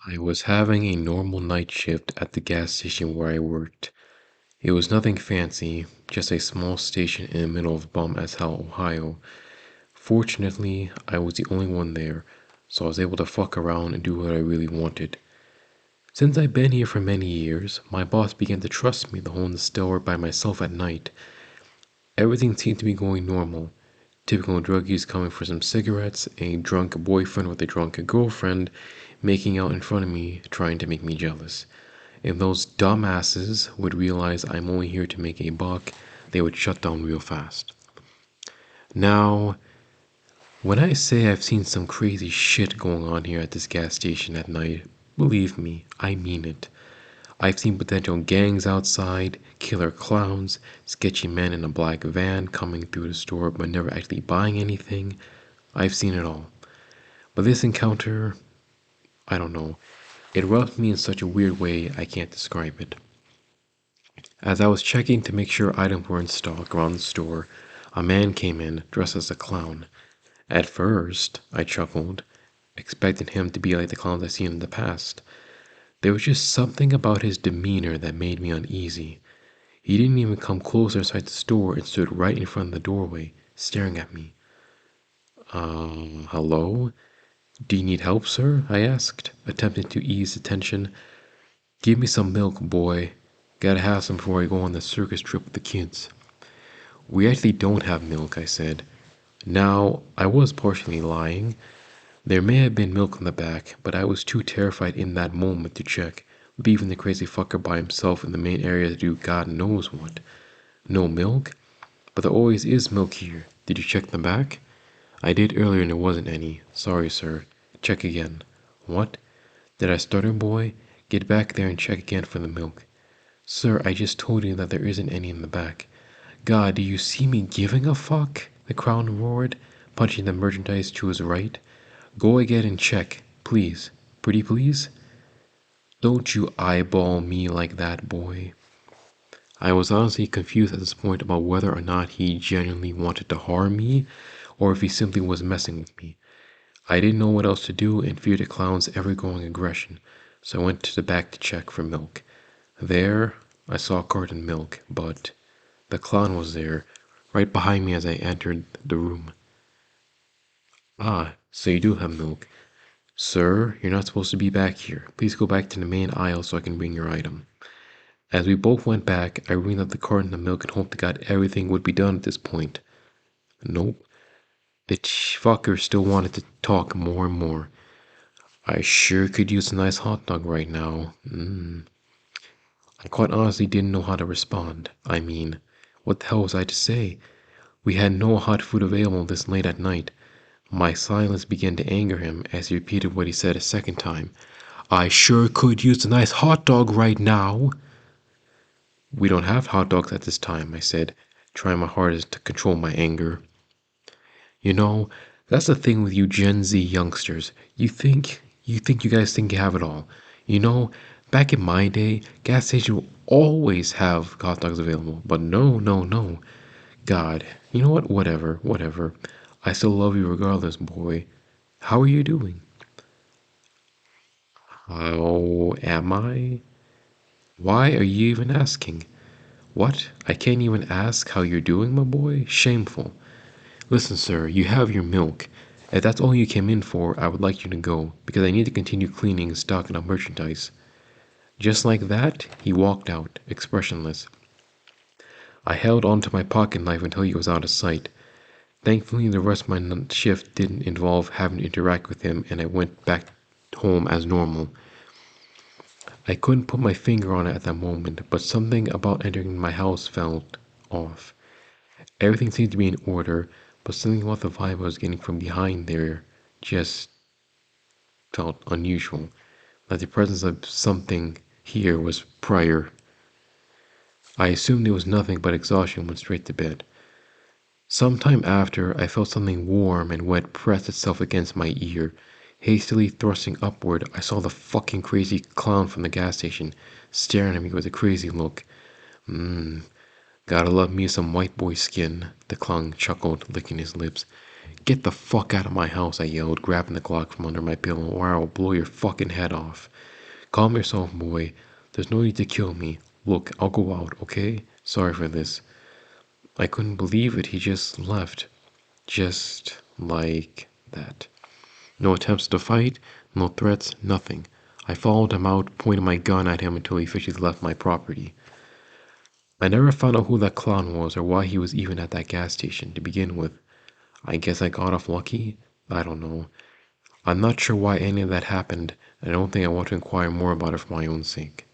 I was having a normal night shift at the gas station where I worked. It was nothing fancy, just a small station in the middle of bum as hell, Ohio. Fortunately, I was the only one there, so I was able to fuck around and do what I really wanted. Since I've been here for many years, my boss began to trust me to hold the store by myself at night. Everything seemed to be going normal. Typical druggies coming for some cigarettes, a drunk boyfriend with a drunk girlfriend making out in front of me, trying to make me jealous. If those dumbasses would realize I'm only here to make a buck, they would shut down real fast. Now, when I say I've seen some crazy shit going on here at this gas station at night, believe me, I mean it. I've seen potential gangs outside, killer clowns, sketchy men in a black van coming through the store but never actually buying anything. I've seen it all. But this encounter, I don't know. It rubbed me in such a weird way I can't describe it. As I was checking to make sure items were in stock around the store, a man came in dressed as a clown. At first, I chuckled, expecting him to be like the clowns I've seen in the past. There was just something about his demeanor that made me uneasy. He didn't even come closer inside the store and stood right in front of the doorway, staring at me. Hello? Do you need help, sir? I asked, attempting to ease the tension. Give me some milk, boy. Gotta have some before I go on the circus trip with the kids. We actually don't have milk, I said. Now, I was partially lying. There may have been milk in the back, but I was too terrified in that moment to check, leaving the crazy fucker by himself in the main area to do God knows what. No milk? But there always is milk here. Did you check the back? I did earlier and there wasn't any. Sorry, sir. Check again. What? Did I stutter, boy? Get back there and check again for the milk. Sir, I just told you that there isn't any in the back. God, do you see me giving a fuck? The clown roared, punching the merchandise to his right. Go again and check, please. Pretty please? Don't you eyeball me like that, boy. I was honestly confused at this point about whether or not he genuinely wanted to harm me, or if he simply was messing with me. I didn't know what else to do and feared the clown's ever-growing aggression, so I went to the back to check for milk. There, I saw carton milk, but the clown was there, right behind me as I entered the room. Ah, so you do have milk. Sir, you're not supposed to be back here. Please go back to the main aisle so I can bring your item. As we both went back, I ringed up the carton of milk and hoped to God everything would be done at this point. Nope. The fucker still wanted to talk more and more. I sure could use a nice hot dog right now. I quite honestly didn't know how to respond. I mean, what the hell was I to say? We had no hot food available this late at night. My silence began to anger him as he repeated what he said a second time. I sure could use a nice hot dog right now. We don't have hot dogs at this time, I said, trying my hardest to control my anger. You know, that's the thing with you Gen Z youngsters. You guys think you have it all. You know, back in my day, gas stations will always have hot dogs available. But no, no, no. God, you know what? Whatever, whatever. I still love you regardless, boy. How are you doing? How am I? Why are you even asking? What? I can't even ask how you're doing, my boy? Shameful. Listen, sir, you have your milk. If that's all you came in for, I would like you to go, because I need to continue cleaning and stocking up merchandise. Just like that, he walked out, expressionless. I held onto my pocket knife until he was out of sight. Thankfully, the rest of my shift didn't involve having to interact with him, and I went back home as normal. I couldn't put my finger on it at that moment, but something about entering my house felt off. Everything seemed to be in order, but something about the vibe I was getting from behind there just felt unusual, like the presence of something here was prior. I assumed it was nothing but exhaustion and went straight to bed. Some time after, I felt something warm and wet press itself against my ear. Hastily thrusting upward, I saw the fucking crazy clown from the gas station, staring at me with a crazy look. Gotta love me some white boy skin, the clown chuckled, licking his lips. Get the fuck out of my house, I yelled, grabbing the Glock from under my pillow, or I will blow your fucking head off. Calm yourself, boy. There's no need to kill me. Look, I'll go out, okay? Sorry for this. I couldn't believe it. He just left. Just like that. No attempts to fight, no threats, nothing. I followed him out, pointing my gun at him until he officially left my property. I never found out who that clown was or why he was even at that gas station to begin with. I guess I got off lucky? I don't know. I'm not sure why any of that happened, and I don't think I want to inquire more about it for my own sake.